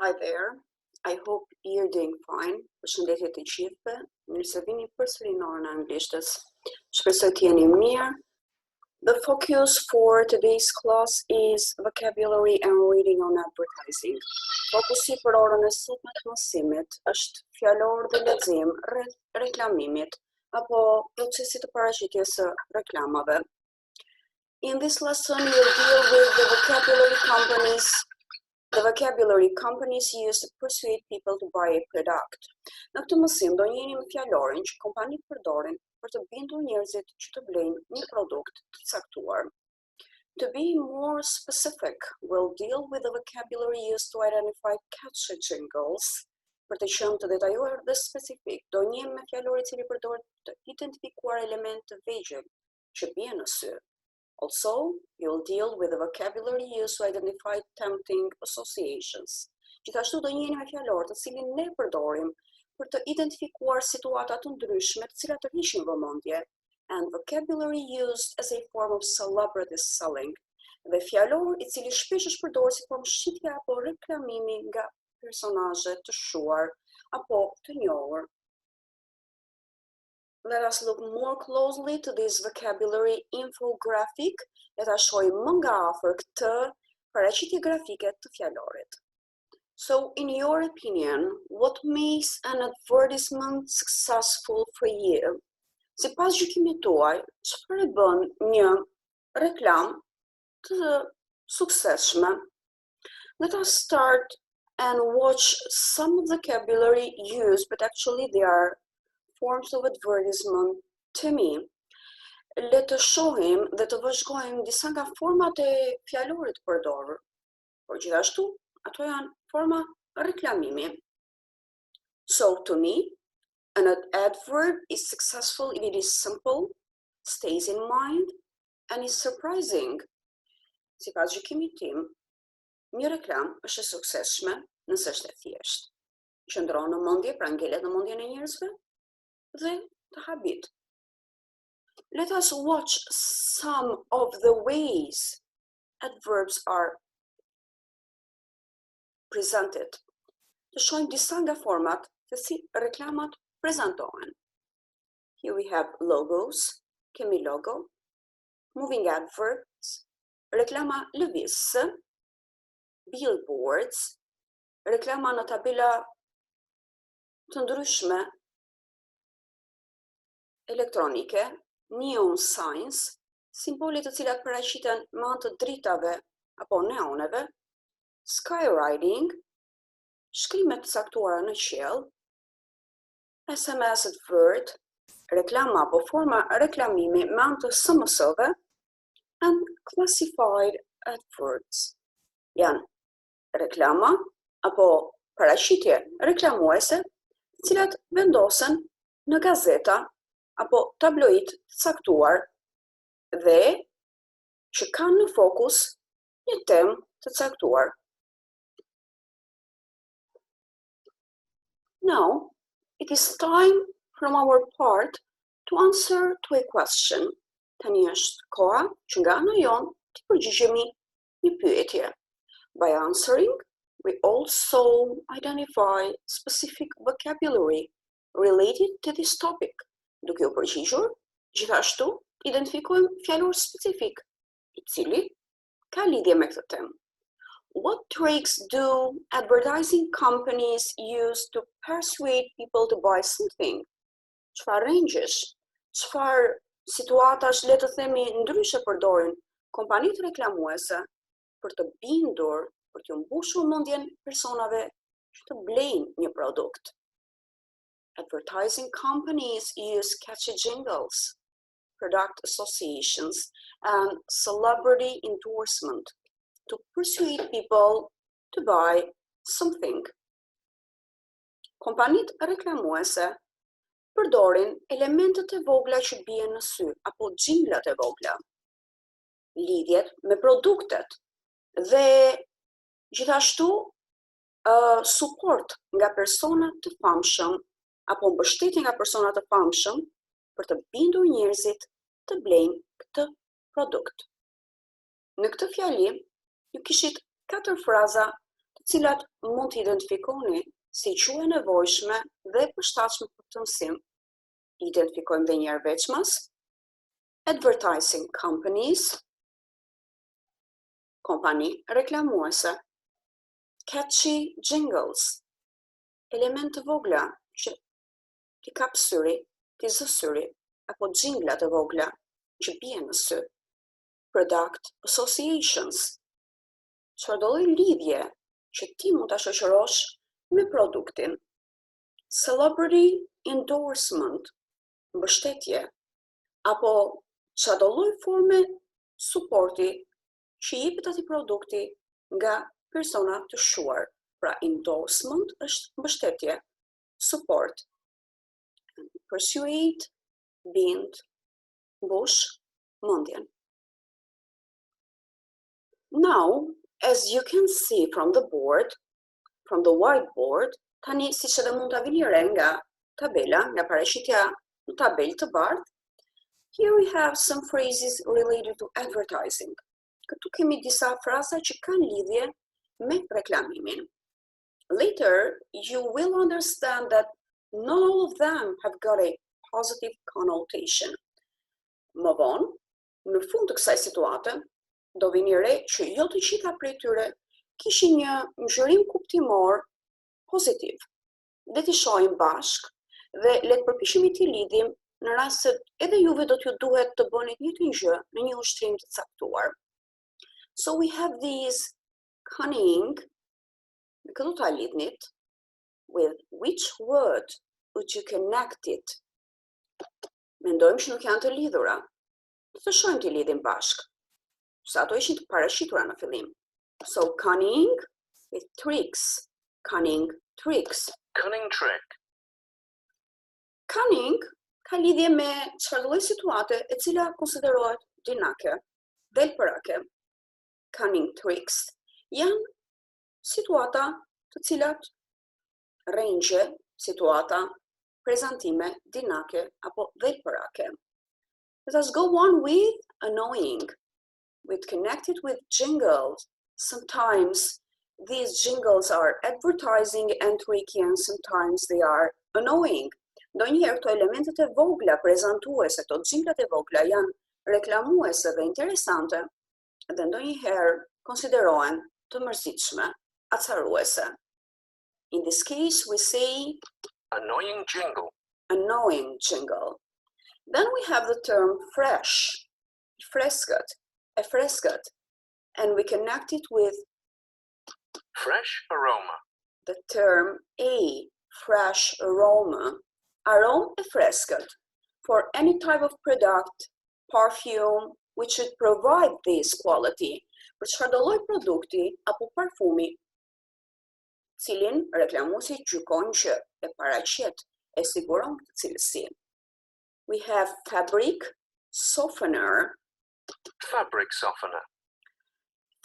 Hi there. I hope you're doing fine. Përshëndetje të gjithëve. Mirë se vini përsëri në orën e anglishtës. Shpresoj të jeni mirë. The focus for today's class is vocabulary and reading on advertising. Fokusi për orën e sotme të mësimit është fjalor dhe lexim rreth reklamimit apo procesit të paraqitjes së reklamave. In this lesson, you'll deal with the vocabulary companies use to persuade people to buy a product. Në këtë mësim do njihni me fjalorin që kompanitë përdorin për të bindur njerëzit që të blejnë një produkt të caktuar. To be more specific, we'll deal with the vocabulary used to identify catchy jingles. Për të qenë të detajuar dhe specifik, do njihemi me fjalorin i cili përdoret të identifikuar element të vegjël që bien në sy. Also, you'll deal with the vocabulary used to identify tempting associations. Gjithashtu do njiheni me fjalor të cilin ne përdorim për të identifikuar situata të ndryshme të cilat të hiqin vëmendje, and vocabulary used as a form of celebrity selling. Dhe fjalor i cili shpesh është përdorur si formë shitje apo reklamimi nga personazhe të shuar apo të njohur. Let us look more closely to this vocabulary infographic. Le ta shohim më nga afër këtë paraqitje grafike të fjalorit. So, in your opinion, what makes an advertisement successful for you? Sipas gjykimit tuaj, çfarë bën një reklam të suksesshme? Let us start and watch some of the vocabulary used, but actually they are forms of advertisement to me. Le të shohim dhe të vëzhgojmë disa nga format e fjalorit përdorur, por gjithashtu ato janë forma reklamimi. So to me, an advert is successful if it is simple, stays in mind, and is surprising. Sipas gjykimit tim, një reklam është e suksesshme nëse është e thjeshtë. Qëndron në mendje, pra ngelet në mendjen e njerëzve, dhe të habit. Let us watch some of the ways adverbs are presented. Të shohim disa nga format të si reklamat prezantohen. Here we have logos, kemi logo, moving adverts, reklama lëvizëse, billboards, reklama në tabela të ndryshme elektronike, neon signs, simbolit të cilat paraqiten me anë të dritave apo neoneve, skywriting, shkrimet të caktuara në qiell, SMS advert, reklama apo forma reklamimi me anë të SMS-ve, and classified adverts. Janë reklama apo paraqitje reklamuese, të cilat vendosen në gazeta apo tabloid të caktuar dhe që kanë në fokus një temë të caktuar. Now, it is time from our part to answer to a question. Tani është koha që nga ana jon të përgjigjemi një pyetje. By answering, we also identify specific vocabulary related to this topic. Duke u përgjigjur, gjithashtu identifikojmë fjalor specifik, i cili ka lidhje me këtë temë. What tricks do advertising companies use to persuade people to buy something? Çfarë rengjesh, çfarë situatash le të themi ndryshe përdorin kompanitë reklamuese për të bindur, për të mbushur mendjen personave që të blejnë një produkt. Advertising companies use catchy jingles, product associations, and celebrity endorsement to persuade people to buy something. Kompanitë reklamuese përdorin elementet e vogla që bien në sy apo jinglat e vogla, lidhjet me produktet dhe gjithashtu suport nga persona të famshëm apo mbështetje nga persona të famshëm për të bindur njerëzit të blejnë këtë produkt. Në këtë fjali, ju kishit 4 fraza të cilat mund të identifikoni si quhe nevojshme dhe përshtatshme për këtë mësim. Identifikojmë dhe njerë veçmas, advertising companies, kompani reklamuese, catchy jingles, element të vogla që t'i kap syri, t'i zë syri, apo jingla të vogla që bien në sy, product associations, çfarëdo lloj lidhje që ti mund ta shoqërosh me produktin, celebrity endorsement, mbështetje, apo çdo lloj forme suporti që jepet atij produkti nga persona të shuar. Pra endorsement është mbështetje, support, persuade, bind, mbush, mendjen. Now, as you can see from the board, from the whiteboard, tani siç edhe mund ta vini re nga tabela, nga paraqitja në tabelë të bardhë, here we have some phrases related to advertising. Këtu kemi disa fraza që kanë lidhje me reklamimin. Later, you will understand that not all of them have got a positive connotation. Më vonë, në fund të kësaj situate, do vini re që jo të gjitha prej tyre kishin një ngjyrim kuptimor pozitiv. Le t'i shohim bashk dhe le të përpiqemi t'i lidhim në rast se edhe juve do t'ju duhet të bëni të njëjtën gjë në një ushtrim të caktuar. So we have these cunning, këtu ta lidhnit, with which word would you connect it? Mendojmë që nuk janë të lidhura. Të shohim t'i lidhim bashk. Sa ato ishin të parashitura në fillim. So cunning with tricks. Cunning tricks. Cunning trick. Cunning ka lidhje me çfarëdo lloj situate e cila konsiderohet dinake, delpërake. Cunning tricks janë situata të cilat rrengje, situata, prezantime dinake apo delpërake. Let us go on with annoying. With connected with jingles. Sometimes these jingles are advertising and tricky and sometimes they are annoying. Ndonjëherë këto elementet e vogla prezantuese, këto jinglat e vogla janë reklamuese dhe interesante dhe ndonjëherë konsiderohen të mërzitshme, acaruese. In this case we say Annoying jingle. Annoying jingle. Then we have the term fresh, frescat, e frescat, and we connect it with Fresh aroma. the term a fresh aroma. Aroma e frescat. For any type of product, perfume, which should provide this quality. Për çfarëdo lloj produkti apo parfumi, cilin reklamuesi gjykon që e paraqet e siguron këtë cilësi. We have fabric softener. Fabric softener.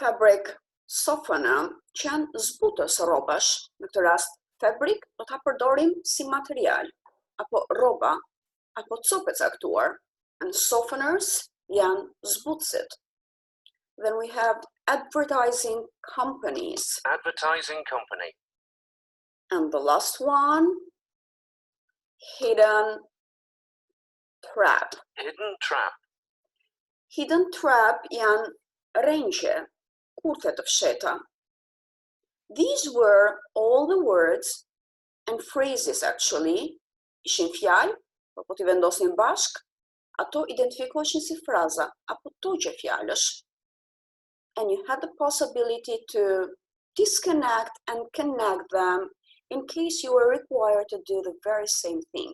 Fabric softener që janë zbutës rrobash. Në këtë rast, fabric do ta përdorim si material, apo rroba, apo copë caktuar, and softeners janë zbutësit. Then we have advertising companies. Advertising company. And the last one, hidden trap. Hidden trap. Hidden trap janë rrengje, kurthe të fsheta. These were all the words and phrases actually, ishin fjalë, por po t'i vendosin bashk, ato identifikoheshin si fraza apo togje fjalësh. And you had the possibility to disconnect and connect them in case you were required to do the very same thing.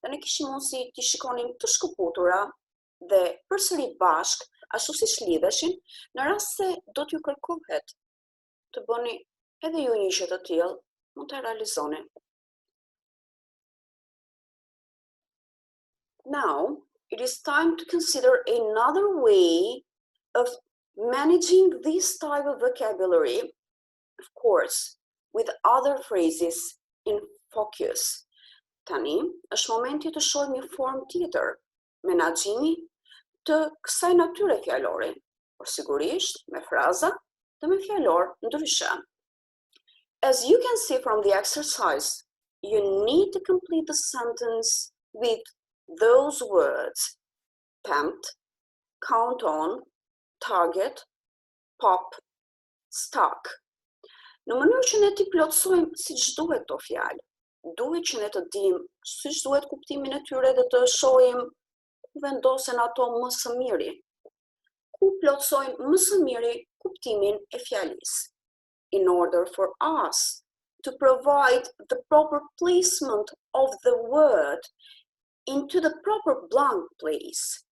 Dhe ne kishim mundësi t'i shikonin të shkëputura dhe përsëri bashk, ashtu siç lidheshin, në rast se do t'ju kërkohet të bëni edhe ju një gjë të tillë, mund ta realizoni. Now, it is time to consider another way of managing this type of vocabulary, of course, with other phrases in focus. Tani, është momenti të shohim një formë tjetër, menaxhimi të kësaj natyre fjalore, por sigurisht me fraza dhe me fjalor ndryshe. As you can see from the exercise, you need to complete the sentence with those words: tempt, count on, target, pop, stock. Në mënyrë që ne t'i plotsojmë siç duhet to fjalë, duhet që ne të dimë siç duhet kuptimin e tyre dhe të shohim ku vendosen ato më së miri. Ku plotsojnë më së miri kuptimin e fjalisë. In order for us to provide the proper placement of the word into the proper blank place,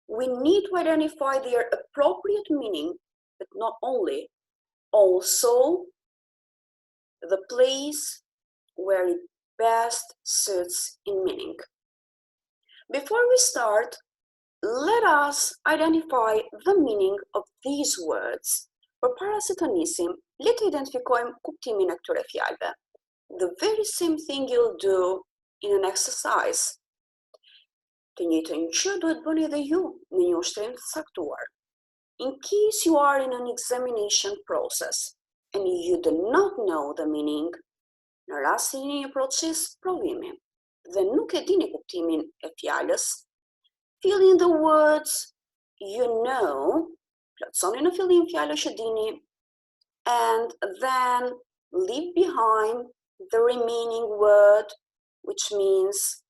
we need to identify their appropriate meaning, but not only, also the place where it best suits in meaning. Before we start, let us identify the meaning of these words. Përpara se të nisim, le të identifikojmë kuptimin e këtyre fjalëve. The very same thing you'll do in an exercise. Të njëjtën gjë duhet bëni edhe ju në një ushtrim të caktuar. In case you are in an examination process and you do not know the meaning, në rast se jeni në një proces provimi dhe nuk e dini kuptimin e fjalës, fill in the words you know, plotsoni në fillim fjalën që dini, and then leave behind the remaining word, which means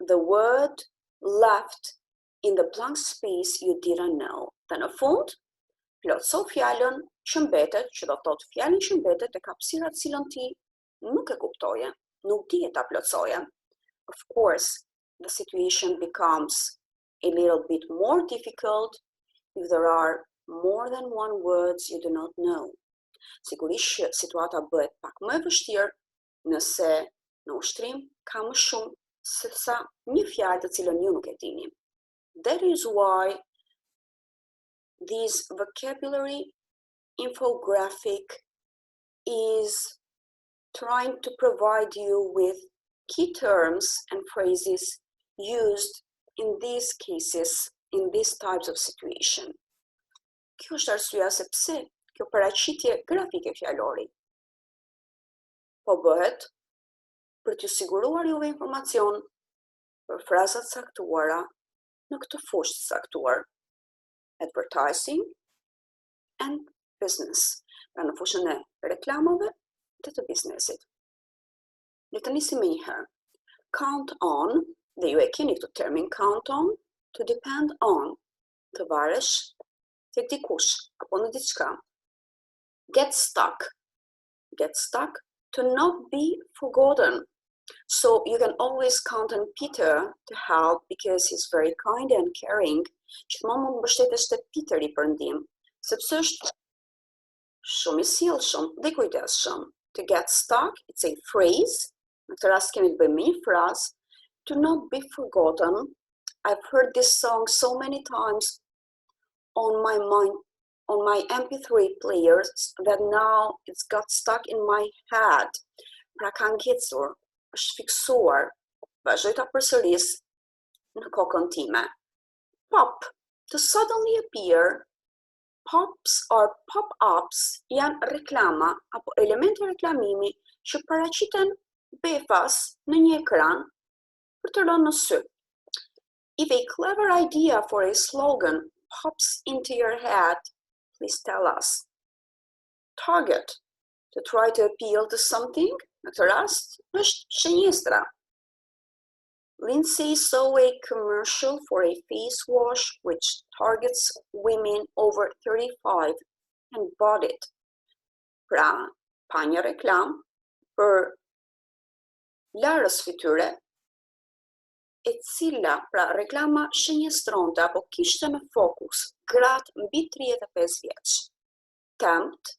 the word left in the blank space you didn't know. Dhe në fund, plotso fjalën që mbetet, që do thotë fjalën që mbetet e kapësira të cilën ti nuk e kuptoje, nuk dije ta plotsoje. Of course, the situation becomes a little bit more difficult if there are more than one words you do not know. Sigurisht që situata bëhet pak më e vështirë nëse në ushtrim ka më shumë se sa një fjalë të cilën ju nuk e dini. That is why this vocabulary infographic is trying to provide you with key terms and phrases used in these cases, in these types of situation. Kjo është arsyeja se pse kjo paraqitje grafike fjalori po bëhet për t'ju siguruar juve informacion për frazat saktuara në këtë fushë të saktuar. Advertising and business. Pra në fushën e reklamave dhe të biznesit. Le të nisim me një herë. Count on, dhe ju e keni këtë termin count on, to depend on, të varesh tek dikush apo në diçka. Get stuck, to not be forgotten. So you can always count on Peter to help because he's very kind and caring. Gjithmonë mund mbështetesh te Peteri për ndihmë, sepse është shumë i sjellshëm dhe kujdesshëm. To get stuck, it's a phrase. Në këtë rast kemi të bëjmë me një frazë. To not be forgotten. I've heard this song so many times on my mind, on my MP3 players that now it's got stuck in my head. Pra ka ngjecur, është fiksuar, vazhdoj ta përsëris në kokën time. Pop, to suddenly appear. Pops or pop-ups janë reklama apo elemente reklamimi që paraqiten befas në një ekran për të rënë në sy. If a clever idea for a slogan pops into your head, please tell us. Target, to try to appeal to something, në këtë rast është shënjestra. Lindsay saw a commercial for a face wash which targets women over 35 and bought it. Pra, pa një reklam për larës fytyre, e cila, pra reklama shënjestronte apo kishte në fokus gratë mbi 35 vjeç. Tempt,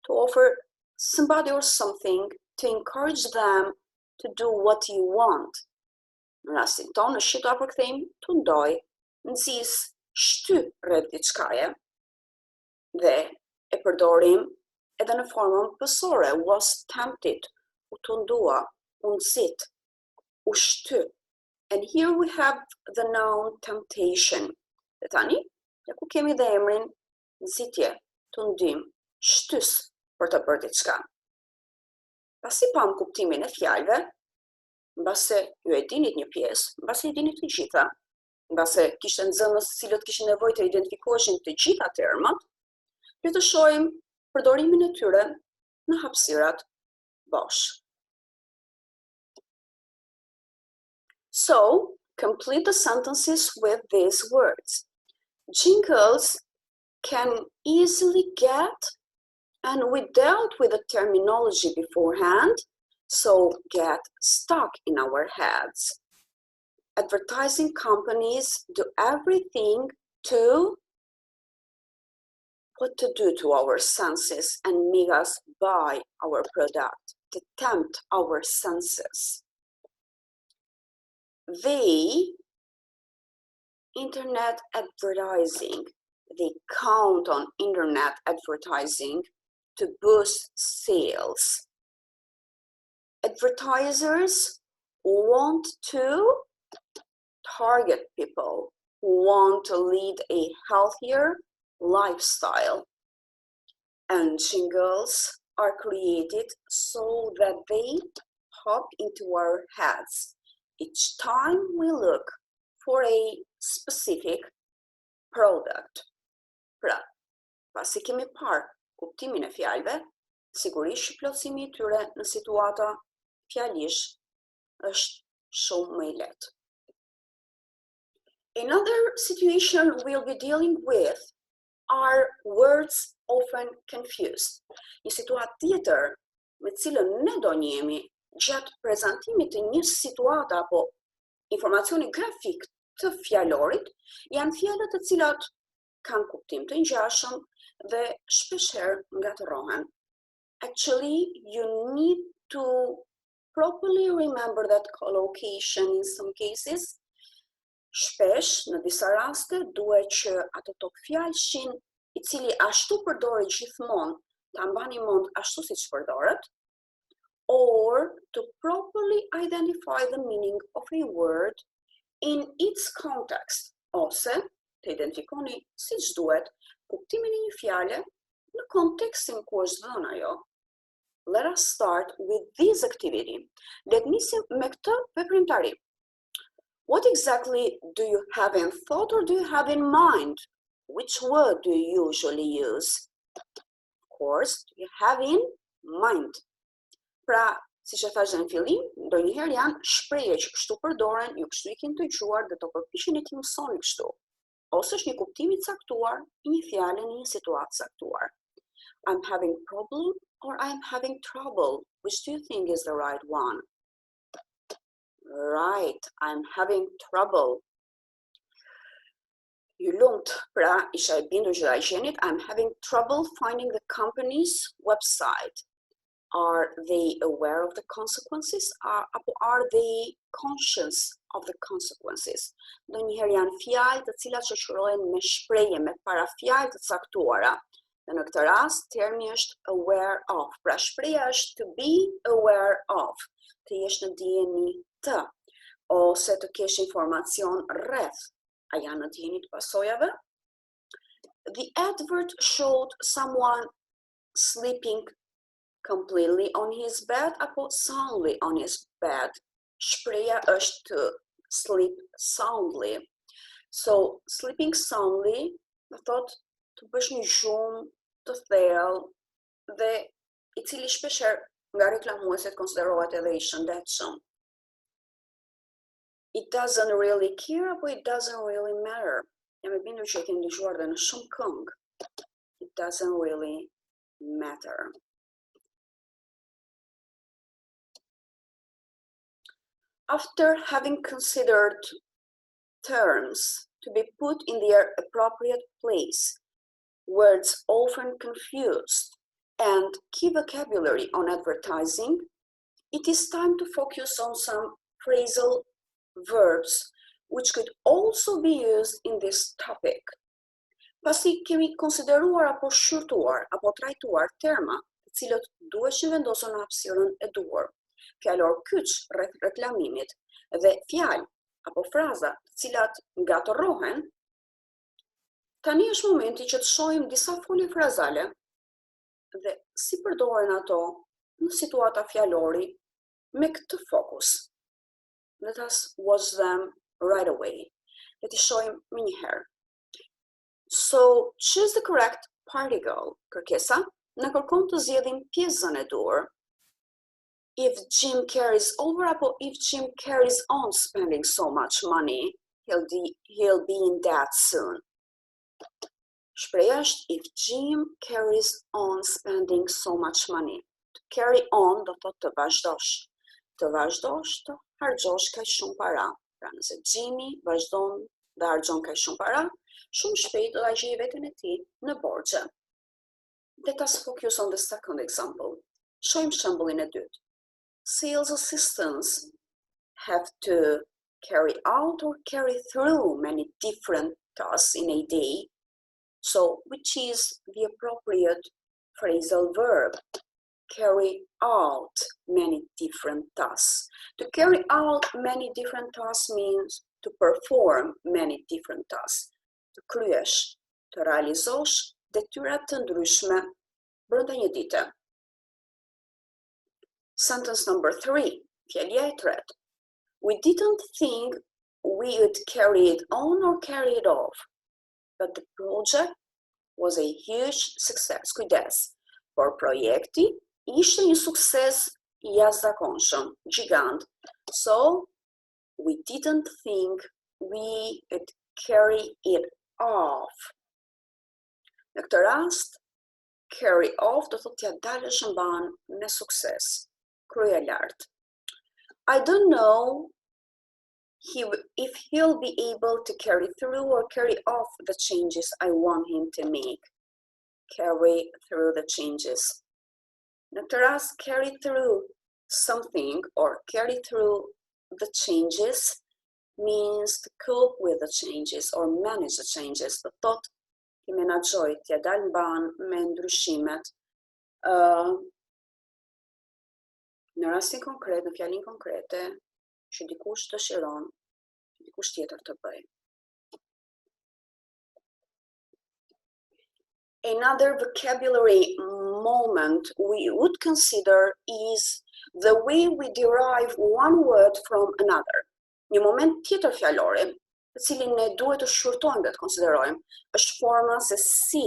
to offer somebody or something to encourage them to do what you want. Në rastin tonë, në shqiptar përkthejmë të ndoj, nxis, shty rreth diçkaje, dhe e përdorim edhe në formën pësore, was tempted, u të ndua, u nxit, u shty. And here we have the noun temptation. Dhe tani, ku kemi dhe emrin nxitje, të ndim, shtys, për të bërë diçka. Pasi pam kuptimin e fjalëve, mbase ju e dinit një pjesë, mbase e dinit të gjitha, mbase kishte nxënës të cilët kishin nevojë të identifikoheshin të gjitha termat, le të shohim përdorimin e tyre në hapësirat bosh. So, complete the sentences with these words. Jingles can easily get, and we dealt with the terminology beforehand, so get stuck in our heads. Advertising companies do everything to what to do to our senses and make us buy our product, to tempt our senses. Internet advertising, they count on internet advertising to boost sales. Advertisers want to target people who want to lead a healthier lifestyle, and jingles are created so that they pop into our heads each time we look for a specific product. Pra, pasi kemi parë kuptimin e fjalëve, sigurisht plotësimi I tyre në situata fjalish është shumë më I lehtë. Another situation we'll be dealing with are words often confused. Një situatë tjetër me cilën ne do njihemi gjatë prezantimit të një situate apo informacioni grafik të fjalorit janë fjalët të cilat kanë kuptim të ngjashëm dhe shpeshherë ngatërohen. Actually, you need to properly remember that collocation in some cases. Shpesh, në disa raste, duhet që ato tok fjalshin I cili ashtu përdoret gjithmonë, ta mbani mend ashtu siç përdoret, or to properly identify the meaning of a word in its context, ose të identifikoni siç duhet kuptimin e një fjale në kontekstin ku është dhënë ajo. Let us start with this activity. Le të nisim me këtë veprimtari. What exactly do you have in thought or do you have in mind? Which word do you usually use? Of course, you have in mind. Pra, si që thashtë në fillim, ndonjëherë janë shprehje që kështu përdoren, ju kështu I keni dëgjuar dhe do përpiqeni të mësoni kështu. Ose është një kuptim I caktuar I një fjale në një situatë caktuar. I'm having problem or I'm having trouble. Which do you think is the right one? Right, I'm having trouble. Ju lumt, pra isha I bindur që I gjenit, I'm having trouble finding the company's website. Are they aware of the consequences? Apo are they conscious of the consequences? Ndonjëherë janë fjalë të cilat shoqërohen me shprehje, me parafjalë të caktuara. Dhe në këtë rast, termi është aware of. Pra shpreha është to be aware of. Të jesh në dijeni të, ose të kesh informacion rreth. A janë në dijeni të pasojave? The advert showed someone sleeping completely on his bed apo soundly on his bed. Shpreha është to sleep soundly. So, sleeping soundly, më thot të bësh një gjumë të thellë dhe I cili shpeshherë nga reklamuesit konsiderohet edhe I shëndetshëm. It doesn't really care apo it doesn't really matter. Jam e bindur që e keni dëgjuar dhe në shumë këngë. It doesn't really matter. After having considered terms to be put in their appropriate place, words often confused, and key vocabulary on advertising, it is time to focus on some phrasal verbs which could also be used in this topic. Pasi kemi konsideruar apo shqyrtuar apo trajtuar terma të cilët duheshin vendosur në hapësirën e duhur, fjalor kyç rreth reklamimit dhe fjalë apo fraza të cilat ngatërohen, tani është momenti që të shohim disa folje frazale dhe si përdoren ato në situata fjalori me këtë fokus. Let us watch them right away. Le t'i shohim më një herë. So, choose the correct particle. Kërkesa, në kërkon të zgjedhim pjesën e duhur. If Jim carries over apo if Jim carries on spending so much money, he'll be in debt soon. Shpreja është if Jim carries on spending so much money. To carry on do thotë të vazhdosh. Të vazhdosh të harxosh kaq shumë para. Pra nëse Jimmy vazhdon dhe harxon kaq shumë para, shumë shpejt do ta gjejë veten e tij në borxhe. Let us focus on the second example. Shohim shembullin e dytë. Sales assistants have to carry out or carry through many different tasks in a day. So, which is the appropriate phrasal verb? Carry out many different tasks. To carry out many different tasks means to perform many different tasks. Të kryesh, të realizosh detyra të ndryshme brenda një dite. Sentence number 3, fjalia e tretë. We didn't think we would carry it on or carry it off, but the project was a huge success. Kujdes, por projekti ishte një sukses jashtëzakonshëm, gjigant. So, we didn't think we would carry it off. Në këtë rast, carry off do thotë t'ja dalësh mban me sukses. Kryeja lart. I don't know if he'll be able to carry through or carry off the changes I want him to make. Carry through the changes. Në këtë rast, carry through something or carry through the changes means to cope with the changes or manage the changes. Do thotë të menaxhoj, t'ja dal mban me ndryshimet. Në rastin konkret, në fjalin konkrete, që dikush dëshiron, dikush tjetër të bëj. Another vocabulary moment we would consider is the way we derive one word from another. Një moment tjetër fjalori, të cilin ne duhet të shkurtojmë dhe të konsiderojmë, është forma se si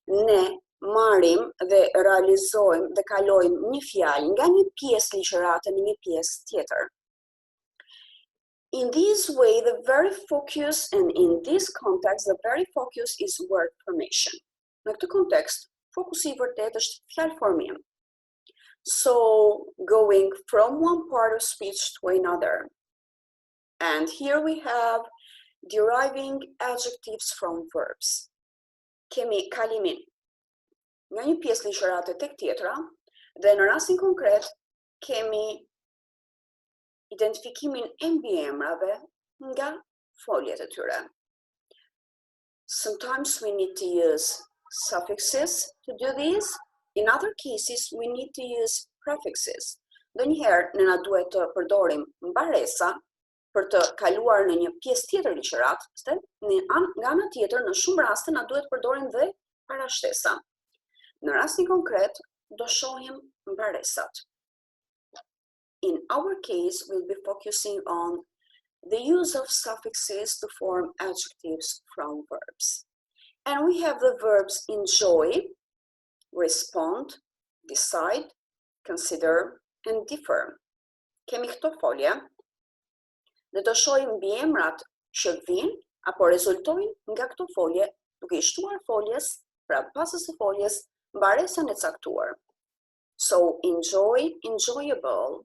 ne marrim dhe realizojmë dhe kalojmë një fjalë nga një pjesë ligjërate në një pjesë tjetër. In this way, the very focus, and in this context, the very focus is word formation. Në këtë kontekst, fokusi I vërtet është fjalëformim. So, going from one part of speech to another. And here we have deriving adjectives from verbs. Kemi kalimin nga një pjesë ligjërate tek tjetra, dhe në rastin konkret kemi identifikimin e mbiemrave nga foljet e tyre. Sometimes we need to use suffixes to do this. In other cases, we need to use prefixes. Ndonjëherë ne na duhet të përdorim mbaresa për të kaluar në një pjesë tjetër ligjërate, nga ana tjetër në shumë raste na duhet të përdorim dhe parashtesa. Në rastin konkret, do shohim mbaresat. In our case, we'll be focusing on the use of suffixes to form adjectives from verbs. And we have the verbs enjoy, respond, decide, consider, and differ. Kemi këto folje dhe do shohim mbiemrat që vijnë apo rezultojnë nga këto folje, duke I shtuar foljes, pra pasës së foljes, mbaresën e caktuar. So, enjoy, enjoyable,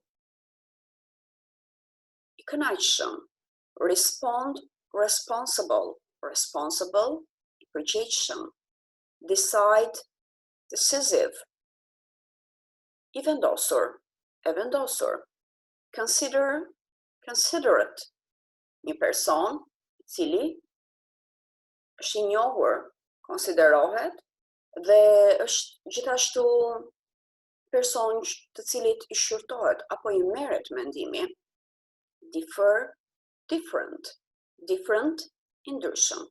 kënaqshëm, respond, responsible, responsible, përgjegjshëm, decide, decisive, I vendosur, e vendosur, consider, considerate, një person I cili është I njohur, konsiderohet, dhe është gjithashtu person të cilit I shqyrtohet apo I merret mendimi. Differ, different, different, I ndryshëm.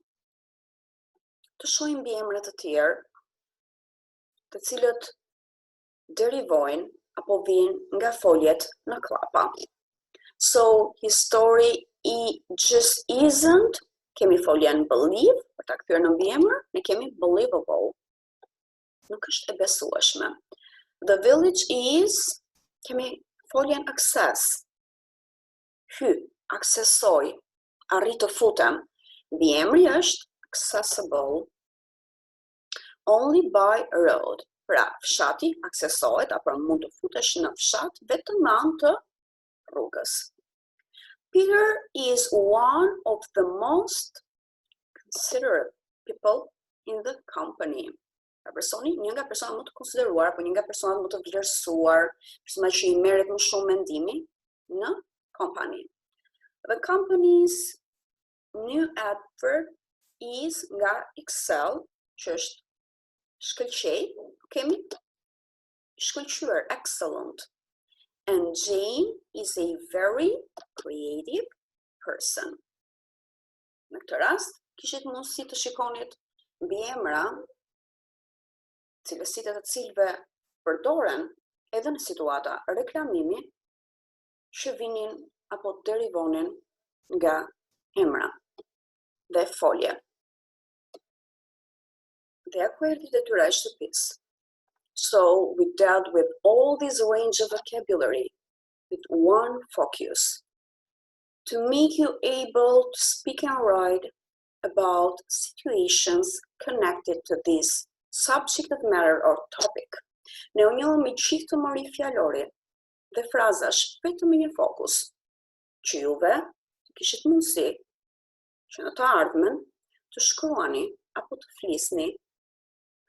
Të shohim mbiemra të tjerë, të cilët derivojnë apo vijnë nga foljet në klapa. So, his story just isn't, kemi foljen believe, për ta kthyer në mbiemër, ne kemi believable. Nuk është e besueshme. The village is, kemi foljen access. Hy, aksesoj, arrit të futem. Mbiemri është accessible. Only by road. Pra, fshati aksesohet apo mund të futesh në fshat vetëm me anë të rrugës. Peter is one of the most considerate people in the company. Një nga personat më të konsideruar, apo një nga personat më të vlerësuar, persona që i merret më shumë mendimi në kompani. The company's new advert is nga Excel, që është shkëlqej, kemi shkëlqyer, excellent. And Jane is a very creative person. Në këtë rast, kishit mundësi të shikonit mbiemra, cilësitë të cilëve përdoren edhe në situata reklamimi që vinin apo derivonin nga emra dhe folje. Dhe ku erdhi detyra e shtëpisë. So we dealt with all this range of vocabulary with one focus, to make you able to speak and write about situations connected to this subject matter or topic. Ne u njohëm me gjithë të mëri fjalori dhe frazash vetëm me një fokus, që juve të kishit mundësi që në të ardhmen të shkruani apo të flisni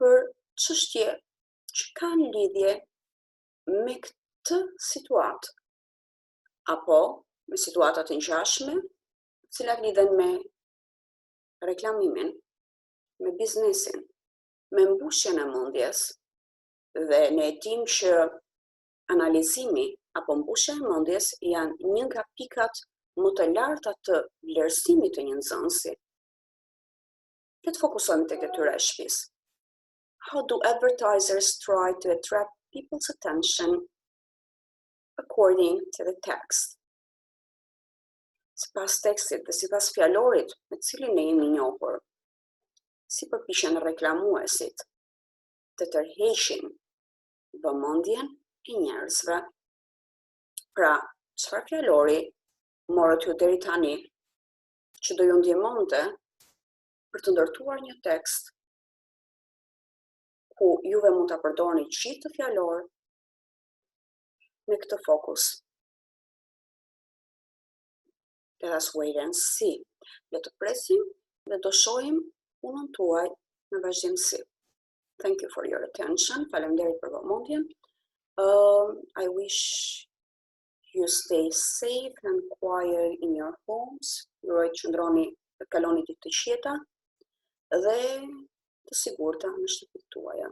për çështje që kanë lidhje me këtë situatë, apo me situata të ngjashme, të cilat lidhen me reklamimin, me biznesin, me mbushjen e mendjes, dhe ne e dim që analizimi apo mbushja e mendjes janë një nga pikat më të larta të vlerësimit të një nxënësi. Le të fokusohemi tek detyra e shtëpisë. How do advertisers try to attract people's attention according to the text? Sipas tekstit dhe sipas fjalorit me cilin ne jemi njohur, si përpiqen reklamuesit të tërheqin vëmendjen e njerëzve. Pra, çfarë fjalori morët ju deri tani që do ju ndihmonte për të ndërtuar një tekst ku juve mund ta përdorni gjithë të fjalor me këtë fokus. Let us wait and see. Le të presim dhe do shohim punën tuaj në vazhdimsi. Thank you for your attention. Faleminderit për vëmendjen. I wish you stay safe and quiet in your homes. Juaj qëndroni dhe kaloni ditë të qeta dhe të sigurta në shtëpitë tuaja.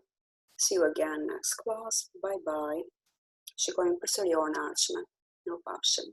See you again next class. Bye bye. Shikojmë përsëri orën e ardhshme. Mirupafshim.